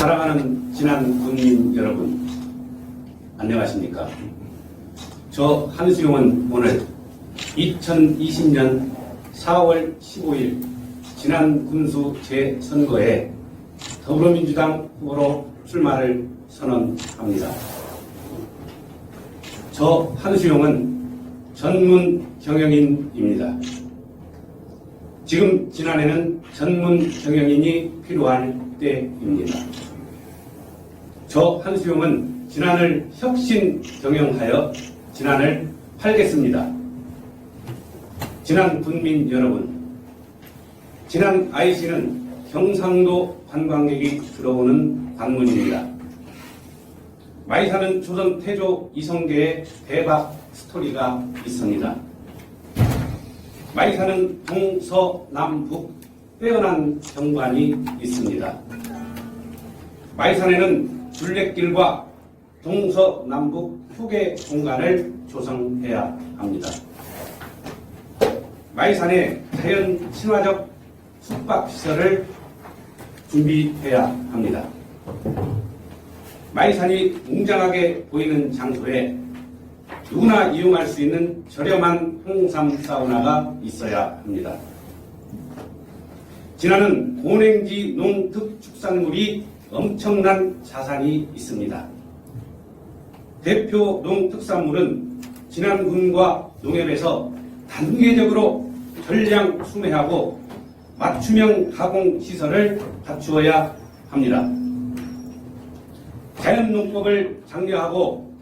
사랑하는 진안 국민 여러분, 안녕하십니까? 저 한수용은 오늘 2020년 4월 15일 진안 군수 재선거에 더불어민주당 후보로 출마를 선언합니다. 저 한수용은 전문 경영인입니다. 지금 진안에는 전문 경영인이 필요할 때입니다. 저 한수용은 진안을 혁신 경영하여 진안을 팔겠습니다. 진안 군민 여러분, 진안 IC는 경상도 관광객이 들어오는 관문입니다. 마이사는 조선 태조 이성계의 대박 스토리가 있습니다. 마이사는 동서남북 빼어난 경관이 있습니다. 마이산에는 둘레길과 동서남북 휴게 공간을 조성해야 합니다. 마이산에 자연 친화적 숙박시설을 준비해야 합니다. 마이산이 웅장하게 보이는 장소에 누구나 이용할 수 있는 저렴한 홍삼 사우나가 있어야 합니다. 진안은 고냉지 농특축산물이 엄청난 자산이 있습니다. 대표 농특산물은 진안군과 농협에서 단계적으로 전량 수매하고 맞춤형 가공시설을 갖추어야 합니다. 자연농법을 장려하고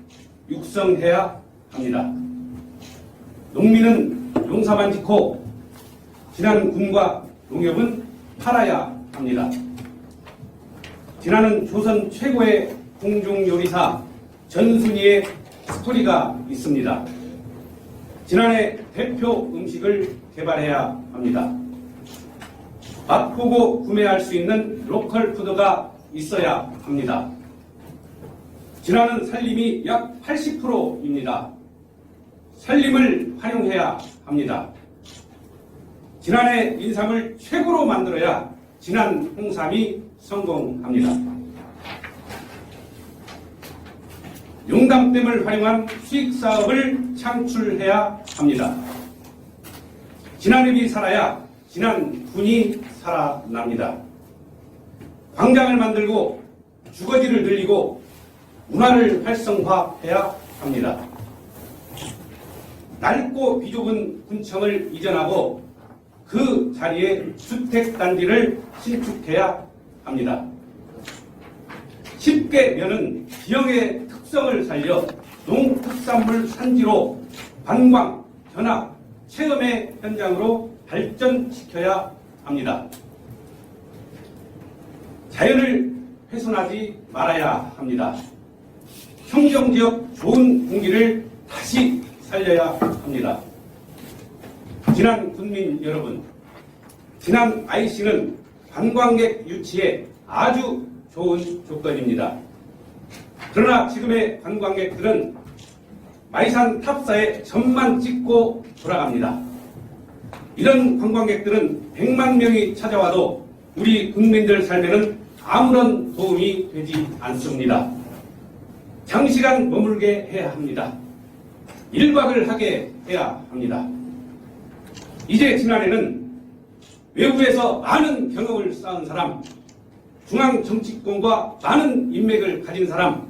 육성해야 합니다. 농민은 농사만 짓고 진안군과 농협은 팔아야 합니다. 진안은 조선 최고의 공중요리사 전순이의 스토리가 있습니다. 진안의 대표 음식을 개발해야 합니다. 맛보고 구매할 수 있는 로컬 푸드가 있어야 합니다. 진안은 산림이 약 80%입니다. 산림을 활용해야 합니다. 진안의 인삼을 최고로 만들어야 진안 홍삼이 성공합니다. 용담댐을 활용한 수익사업을 창출해야 합니다. 진안읍이 살아야 진안군이 살아납니다. 광장을 만들고 주거지를 늘리고 문화를 활성화해야 합니다. 낡고 비좁은 군청을 이전하고 그 자리에 주택단지를 신축해야 합니다. 쉽게면은 지역의 특성을 살려 농특산물 산지로 관광, 견학, 체험의 현장으로 발전시켜야 합니다. 자연을 훼손하지 말아야 합니다. 청정지역 좋은 공기를 다시 살려야 합니다. 진안 군민 여러분, 진안 IC는 관광객 유치에 아주 좋은 조건입니다. 그러나 지금의 관광객들은 마이산 탑사에 점만 찍고 돌아갑니다. 이런 관광객들은 100만 명이 찾아와도 우리 국민들 삶에는 아무런 도움이 되지 않습니다. 장시간 머물게 해야 합니다. 1박을 하게 해야 합니다. 이제 진안에는 외부에서 많은 경험을 쌓은 사람, 중앙 정치권과 많은 인맥을 가진 사람,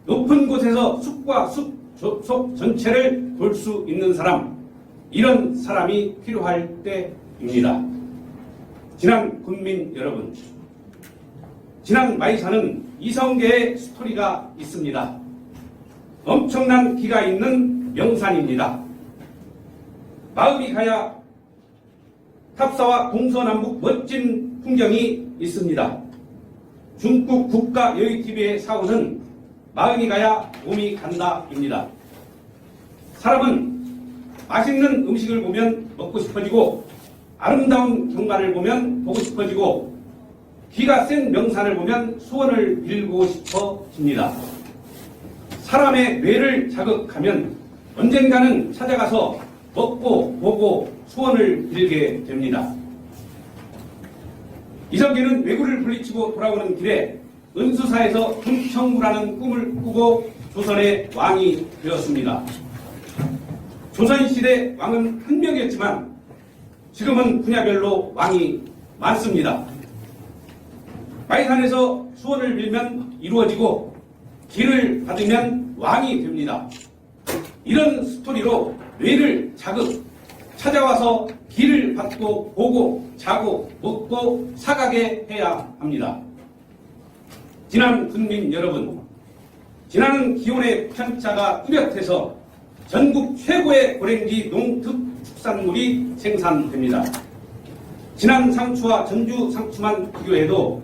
높은 곳에서 숲과 속 전체를 볼 수 있는 사람, 이런 사람이 필요할 때입니다. 진안 군민 여러분, 진안 마이산은 이성계의 스토리가 있습니다. 엄청난 기가 있는 명산입니다. 마을이 가야 탑사와 동서남북 멋진 풍경이 있습니다. 중국 국가 여의TV의 사고는 마을이 가야 몸이 간다입니다. 사람은 맛있는 음식을 보면 먹고 싶어지고 아름다운 경관을 보면 보고 싶어지고 기가 센 명산을 보면 소원을 빌고 싶어집니다. 사람의 뇌를 자극하면 언젠가는 찾아가서 먹고 보고 소원을 빌게 됩니다. 이성계는 왜구를 물리치고 돌아오는 길에 은수사에서 금청무라는 꿈을 꾸고 조선의 왕이 되었습니다. 조선시대 왕은 한 명이었지만 지금은 분야별로 왕이 많습니다. 마이산에서 수원을 빌면 이루어지고 길을 받으면 왕이 됩니다. 이런 스토리로 뇌를 자극, 찾아와서 길을 받고 보고 자고 먹고 사가게 해야 합니다. 지난 군민 여러분, 지나는 기온의 편차가 뚜렷해서 전국 최고의 고랭지 농특축산물이 생산됩니다. 지난 상추와 전주 상추만 비교해도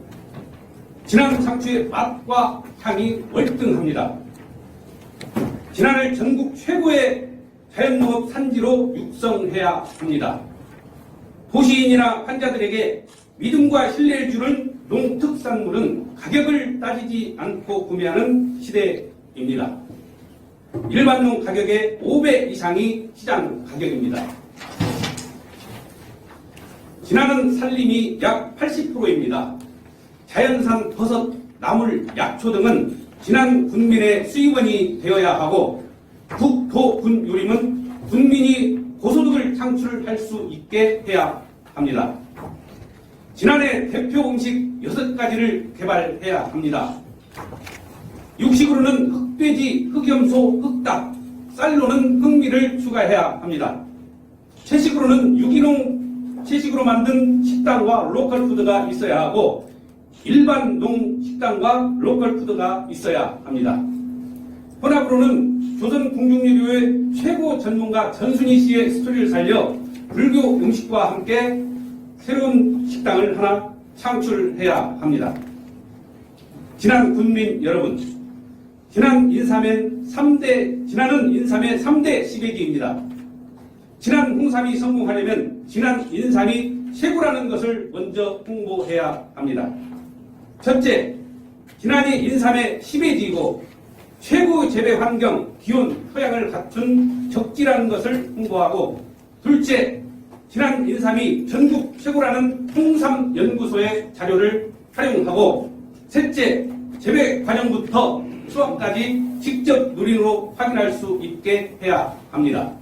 지난 상추의 맛과 향이 월등합니다. 지난을 전국 최고의 자연농업 산지로 육성해야 합니다. 도시인이나 환자들에게 믿음과 신뢰를 주는 농특산물은 가격을 따지지 않고 구매하는 시대입니다. 일반 농 가격의 5배 이상이 시장 가격입니다. 지나는 살림이 약 80%입니다. 자연산 버섯, 나물, 약초 등은 지난 군민의 수입원이 되어야 하고 국, 도, 군 요림은 군민이 고소득을 창출할 수 있게 해야 합니다. 지난해 대표 음식 6가지를 개발해야 합니다. 육식으로는 흑돼지, 흑염소, 흑닭, 쌀로는 흑미를 추가해야 합니다. 채식으로는 유기농 채식으로 만든 식당과 로컬 푸드가 있어야 하고 일반 농 식당과 로컬 푸드가 있어야 합니다. 혼합으로는 조선 궁중유교의 최고 전문가 전순희 씨의 스토리를 살려 불교 음식과 함께 새로운 식당을 하나 창출해야 합니다. 지난 군민 여러분, 지난은 인삼의 3대 시래기입니다. 지난 홍삼이 성공하려면 지난 인삼이 최고라는 것을 먼저 홍보해야 합니다. 첫째, 지난이 인삼의 시배지이고 최고 재배 환경, 기온, 토양을 갖춘 적지라는 것을 홍보하고 둘째, 지난 인삼이 전국 최고라는 홍삼연구소의 자료를 활용하고 셋째, 재배 과정부터 수확까지 직접 누린으로 확인할 수 있게 해야 합니다.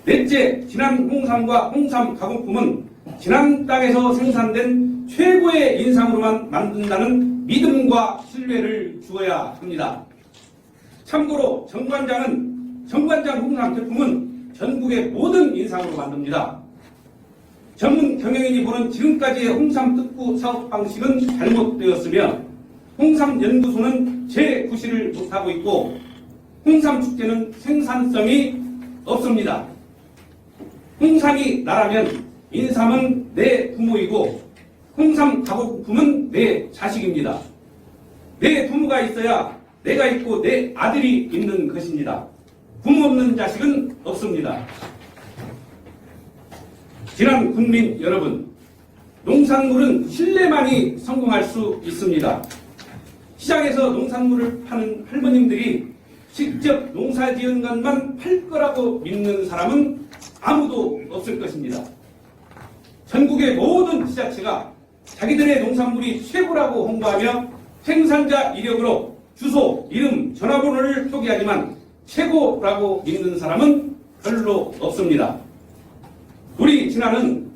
넷째, 지난 홍삼과 홍삼 가공품은 지난 땅에서 생산된 최고의 인삼으로만 만든다는 믿음과 신뢰를 주어야 합니다. 참고로 정관장 홍삼 제품은 전국의 모든 인삼으로 만듭니다. 전문 경영인이 보는 지금까지의 홍삼 특구 사업 방식은 잘못되었으며 홍삼연구소는 재구시를 못하고 있고 홍삼축제는 생산성이 없습니다. 홍삼이 나라면 인삼은 내 부모이고 홍삼 가공품은 내 자식입니다. 내 부모가 있어야 내가 있고 내 아들이 있는 것입니다. 부모 없는 자식은 없습니다. 지난 국민 여러분, 농산물은 신뢰만이 성공할 수 있습니다. 시장에서 농산물을 파는 할머님들이 직접 농사 지은 것만 팔 거라고 믿는 사람은 아무도 없을 것입니다. 전국의 모든 지자체가 자기들의 농산물이 최고라고 홍보하며 생산자 이력으로 주소, 이름, 전화번호를 표기하지만 최고라고 믿는 사람은 별로 없습니다. 우리 진안은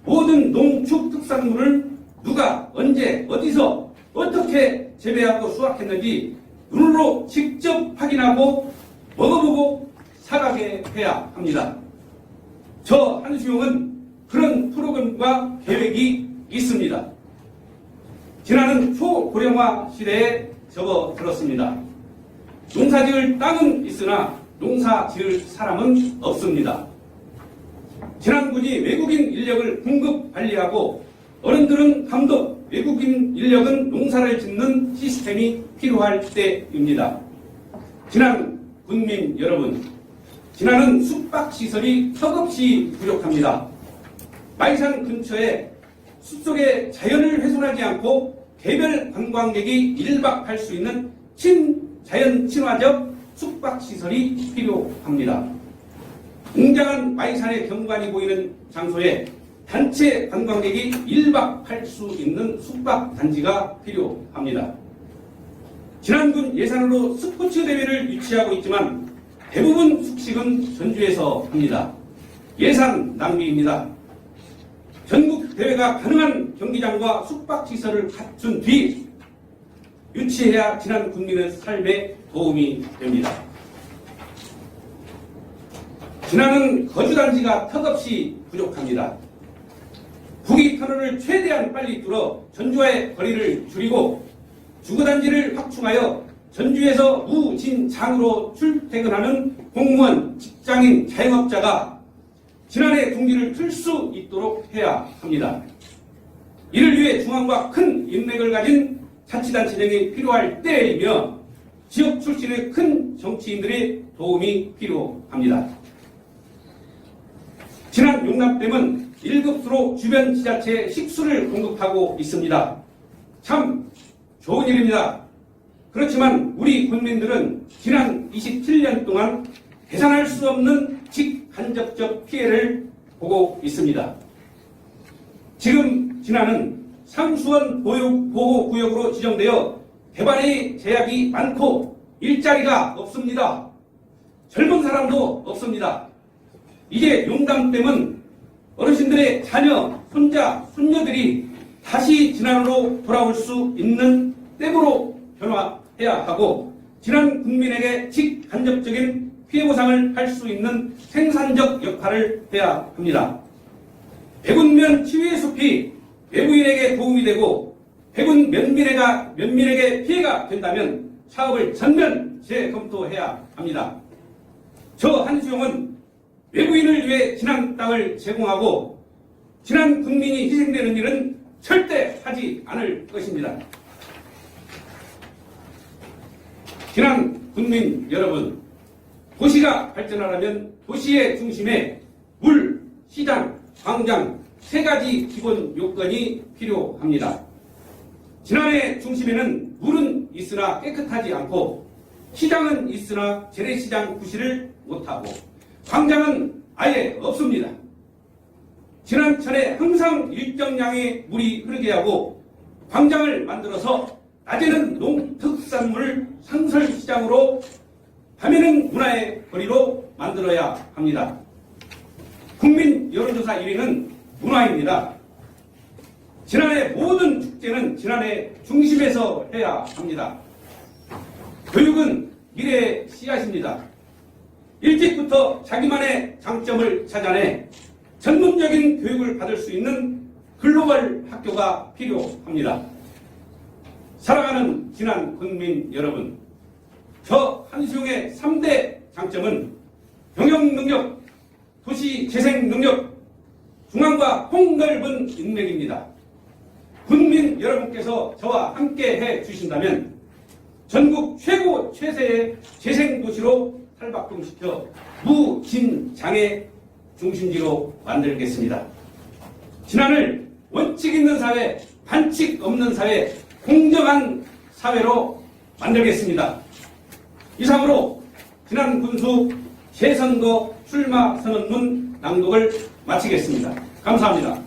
모든 농축 특산물을 누가 언제 어디서 어떻게 재배하고 수확했는지 눈으로 직접 확인하고 먹어보고 사가게 해야 합니다. 저 한수용은 그런 프로그램과 계획이 있습니다. 진안은 초고령화 시대에 접어들었습니다. 농사지을 땅은 있으나 농사지을 사람은 없습니다. 진안군이 외국인 인력을 공급 관리하고 어른들은 감독, 외국인 인력은 농사를 짓는 시스템이 필요할 때입니다. 진안 군민 여러분, 진안은 숙박시설이 턱없이 부족합니다. 마이산 근처에 숲속의 자연을 훼손하지 않고 개별 관광객이 1박할 수 있는 자연 친화적 숙박시설이 필요합니다. 웅장한 마이산의 경관이 보이는 장소에 단체 관광객이 1박할 수 있는 숙박단지가 필요합니다. 진안군 예산으로 스포츠 대회를 유치하고 있지만 대부분 숙식은 전주에서 합니다. 예산 낭비입니다. 전국 대회가 가능한 경기장과 숙박시설을 갖춘 뒤 유치해야 진안 국민의 삶에 도움이 됩니다. 진안은 거주단지가 턱없이 부족합니다. 북이 터널을 최대한 빨리 뚫어 전주와의 거리를 줄이고 주거단지를 확충하여 전주에서 무진장으로 출퇴근하는 공무원, 직장인, 자영업자가 진안의 둥지를 틀 수 있도록 해야 합니다. 이를 위해 중앙과 큰 인맥을 가진 자치단체 등이 필요할 때이며 지역 출신의 큰 정치인들의 도움이 필요합니다. 진안 용납댐은 1급수로 주변 지자체에 식수를 공급하고 있습니다. 참 좋은 일입니다. 그렇지만 우리 국민들은 지난 27년 동안 계산할 수 없는 직간접적 피해를 보고 있습니다. 지금 진안은 상수원 보호구역으로 지정되어 개발의 제약이 많고 일자리가 없습니다. 젊은 사람도 없습니다. 이제 용담댐은 어르신들의 자녀, 손자, 손녀들이 다시 진안으로 돌아올 수 있는 댐으로 변화해야 하고 진안 국민에게 직간접적인 피해 보상을 할 수 있는 생산적 역할을 해야 합니다. 백운면 치유의 숲이 외부인에게 도움이 되고 백운 면민에게 피해가 된다면 사업을 전면 재검토해야 합니다. 저 한수용은 외부인을 위해 진안 땅을 제공하고 진안 국민이 희생되는 일은 절대 하지 않을 것입니다. 진안 국민 여러분, 도시가 발전하려면 도시의 중심에 물, 시장, 광장 세 가지 기본 요건이 필요합니다. 진안의 중심에는 물은 있으나 깨끗하지 않고 시장은 있으나 재래시장 구실을 못하고 광장은 아예 없습니다. 진안천에 항상 일정량의 물이 흐르게 하고 광장을 만들어서 낮에는 농특산물 상설시장으로 밤에는 문화의 거리로 만들어야 합니다. 국민 여론조사 1위는 문화입니다. 진안의 모든 축제는 진안의 중심에서 해야 합니다. 교육은 미래의 씨앗입니다. 일찍부터 자기만의 장점을 찾아내 전문적인 교육을 받을 수 있는 글로벌 학교가 필요합니다. 사랑하는 진안 국민 여러분, 저 한수용의 3대 장점은 경영능력, 도시재생능력, 중앙과 폭넓은 인맥입니다. 국민 여러분께서 저와 함께 해주신다면 전국 최고 최세의 재생도시로 탈바꿈시켜 무진장의 중심지로 만들겠습니다. 진안을 원칙 있는 사회, 반칙 없는 사회, 공정한 사회로 만들겠습니다. 이상으로 진안 군수 재선거 출마 선언문 낭독을 마치겠습니다. 감사합니다.